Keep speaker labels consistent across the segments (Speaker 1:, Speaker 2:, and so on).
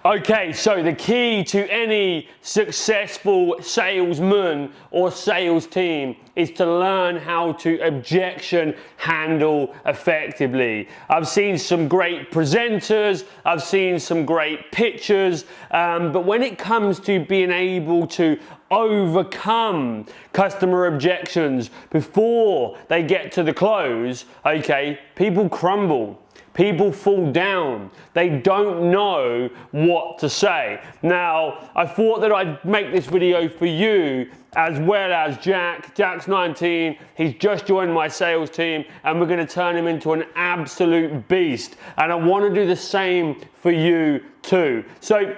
Speaker 1: Okay, so the key to any successful salesman or sales team is to learn how to objection handle effectively. I've seen some great presenters, I've seen some great pitchers, but when it comes to being able to overcome customer objections before they get to the close, okay, people crumble. People fall down. They don't know what to say. Now, I thought that I'd make this video for you as well as Jack. Jack's 19, he's just joined my sales team and we're gonna turn him into an absolute beast. And I wanna do the same for you too. So,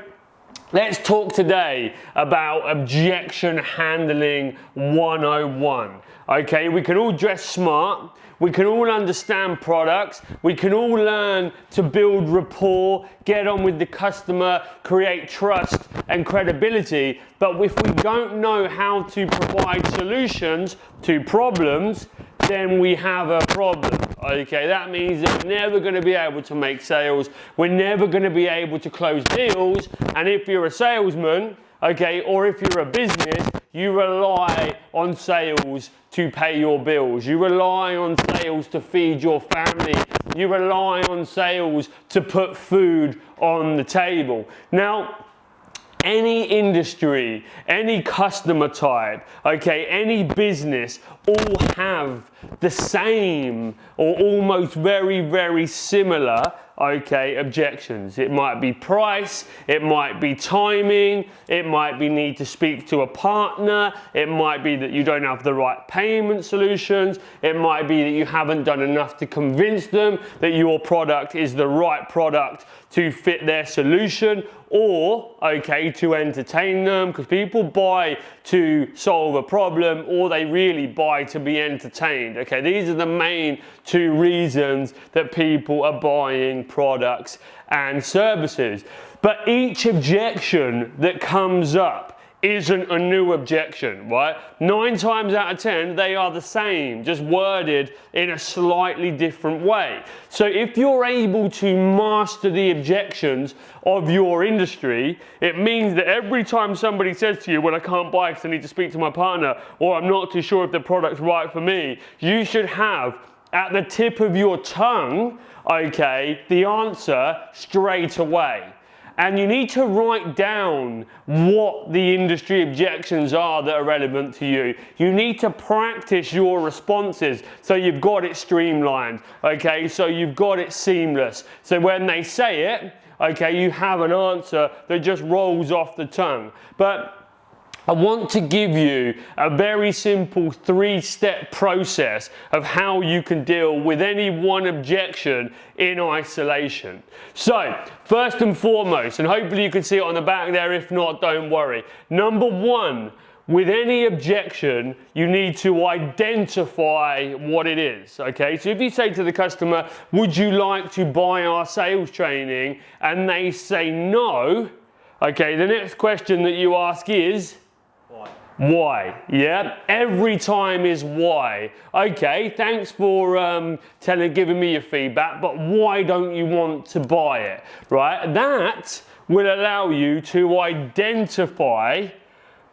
Speaker 1: let's talk today about objection handling 101. Okay, we can all dress smart. We can all understand products. We can all learn to build rapport, get on with the customer, create trust and credibility. But if we don't know how to provide solutions to problems, then we have a problem. Okay, that means that we're never going to be able to make sales. We're never going to be able to close deals. And if you're a salesman, okay, or if you're a business, you rely on sales to pay your bills. You rely on sales to feed your family. You rely on sales to put food on the table. Now, any industry, any customer type, okay, any business all have the same or almost very, very similar, okay, objections. It might be price, it might be timing, it might be need to speak to a partner, it might be that you don't have the right payment solutions, it might be that you haven't done enough to convince them that your product is the right product to fit their solution, or, okay, to entertain them, because people buy to solve a problem or they really buy to be entertained. Okay, these are the main two reasons that people are buying products and services. But each objection that comes up isn't a new objection, right? 9 times out of 10, they are the same, just worded in a slightly different way. So if you're able to master the objections of your industry, it means that every time somebody says to you, well, I can't buy because I need to speak to my partner, or I'm not too sure if the product's right for me, you should have at the tip of your tongue, okay, the answer straight away. And you need to write down what the industry objections are that are relevant to you. You need to practice your responses so you've got it streamlined, okay? So you've got it seamless. So when they say it, okay, you have an answer that just rolls off the tongue. But I want to give you a very simple 3-step process of how you can deal with any one objection in isolation. So, first and foremost, and hopefully you can see it on the back there, if not, don't worry. Number 1, with any objection, you need to identify what it is, okay? So if you say to the customer, would you like to buy our sales training? And they say no, okay, the next question that you ask is, why? Yeah, every time is why. Okay, thanks for giving me your feedback, but why don't you want to buy it, right? That will allow you to identify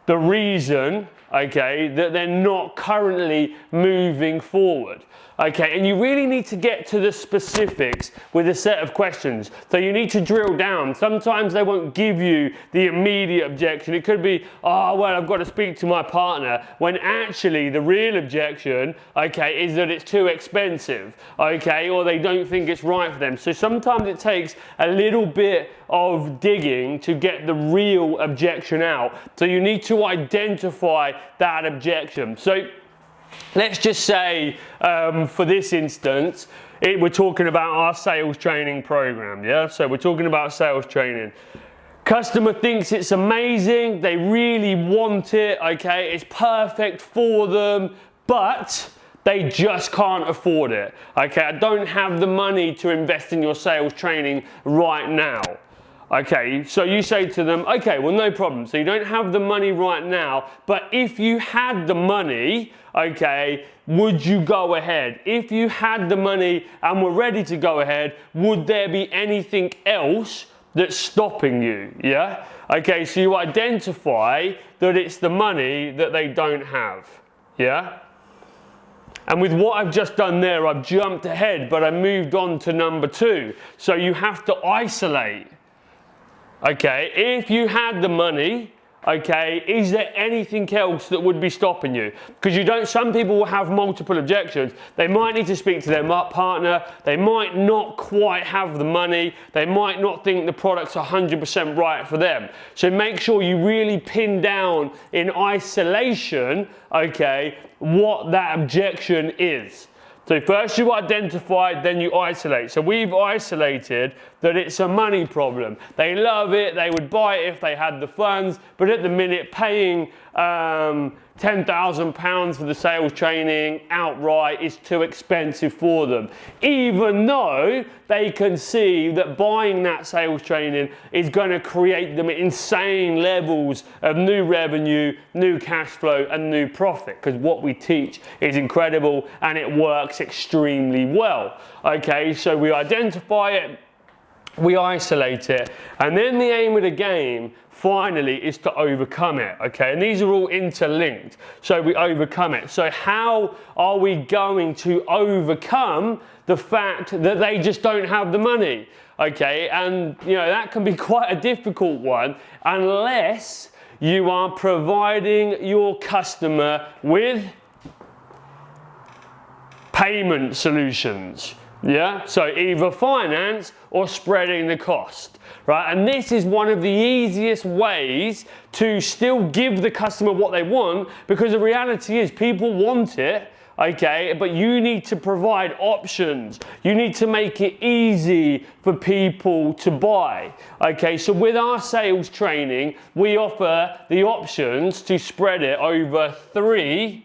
Speaker 1: the reason, okay, that they're not currently moving forward. Okay, and you really need to get to the specifics with a set of questions. So you need to drill down. Sometimes they won't give you the immediate objection. It could be, oh, well, I've got to speak to my partner, when actually the real objection, okay, is that it's too expensive, okay, or they don't think it's right for them. So sometimes it takes a little bit of digging to get the real objection out. So you need to identify that objection. So let's just say, for this instance, we're talking about our sales training program, yeah? So we're talking about sales training. Customer thinks it's amazing, they really want it, okay? It's perfect for them, but they just can't afford it, okay? I don't have the money to invest in your sales training right now. Okay, so you say to them, okay, well, no problem. So you don't have the money right now, but if you had the money, okay, would you go ahead? If you had the money and were ready to go ahead, would there be anything else that's stopping you, yeah? Okay, so you identify that it's the money that they don't have, yeah? And with what I've just done there, I've jumped ahead, but I moved on to number 2. So you have to isolate. Okay, if you had the money, okay, is there anything else that would be stopping you? Because some people will have multiple objections. They might need to speak to their partner. They might not quite have the money. They might not think the product's 100% right for them. So make sure you really pin down in isolation, okay, what that objection is. So first you identify, then you isolate. So we've isolated that it's a money problem. They love it, they would buy it if they had the funds, but at the minute paying £10,000 for the sales training outright is too expensive for them. Even though they can see that buying that sales training is going to create them insane levels of new revenue, new cash flow, and new profit, because what we teach is incredible and it works extremely well. Okay, so we identify it, we isolate it, and then the aim of the game finally is to overcome it, okay? And these are all interlinked, so we overcome it. So how are we going to overcome the fact that they just don't have the money, okay? And that can be quite a difficult one unless you are providing your customer with payment solutions. Yeah, so either finance or spreading the cost, right? And this is one of the easiest ways to still give the customer what they want, because the reality is people want it, okay, but you need to provide options. You need to make it easy for people to buy, okay? So with our sales training, we offer the options to spread it over 3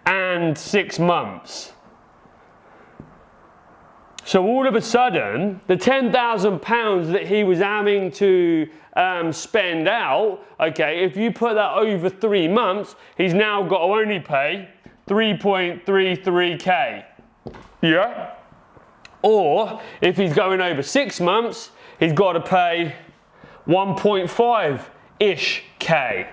Speaker 1: and 6 months. So all of a sudden, the £10,000 that he was having to spend out, okay, if you put that over 3 months, he's now got to only pay 3.33k, yeah? Or if he's going over 6 months, he's got to pay 1.5-ish k.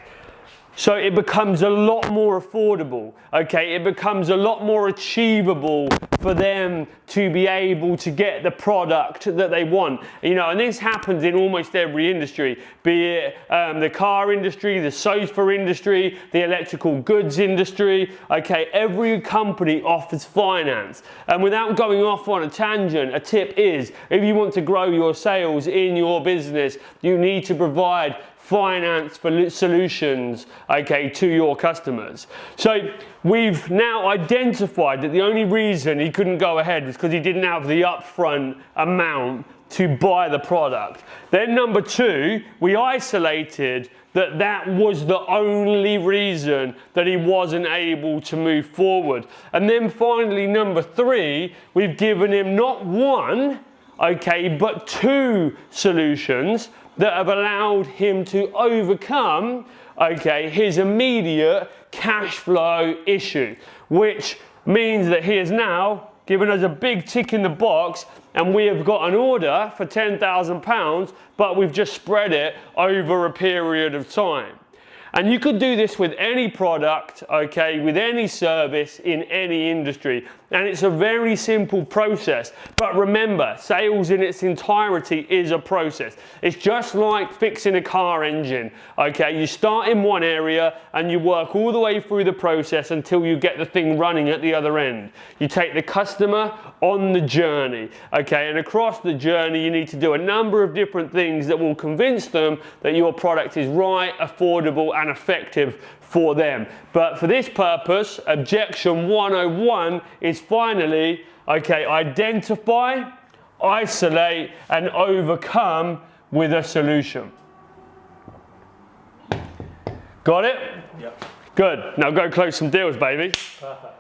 Speaker 1: So it becomes a lot more affordable, okay? It becomes a lot more achievable for them to be able to get the product that they want. And this happens in almost every industry, be it the car industry, the sofa industry, the electrical goods industry, okay? Every company offers finance. And without going off on a tangent, a tip is, if you want to grow your sales in your business, you need to provide finance for solutions, okay, to your customers. So we've now identified that the only reason he couldn't go ahead was because he didn't have the upfront amount to buy the product. Then number 2, we isolated that was the only reason that he wasn't able to move forward. And then finally, number 3, we've given him not 1, okay, but 2 solutions that have allowed him to overcome, okay, his immediate cash flow issue, which means that he has now given us a big tick in the box, and we have got an order for £10,000, but we've just spread it over a period of time. And you could do this with any product, okay, with any service in any industry. And it's a very simple process. But remember, sales in its entirety is a process. It's just like fixing a car engine, okay? You start in one area and you work all the way through the process until you get the thing running at the other end. You take the customer on the journey, okay? And across the journey, you need to do a number of different things that will convince them that your product is right, affordable, and effective for them. But for this purpose, Objection 101 is finally, okay, identify, isolate, and overcome with a solution. Got it?
Speaker 2: Yep.
Speaker 1: Good. Now go close some deals, baby.
Speaker 2: Perfect.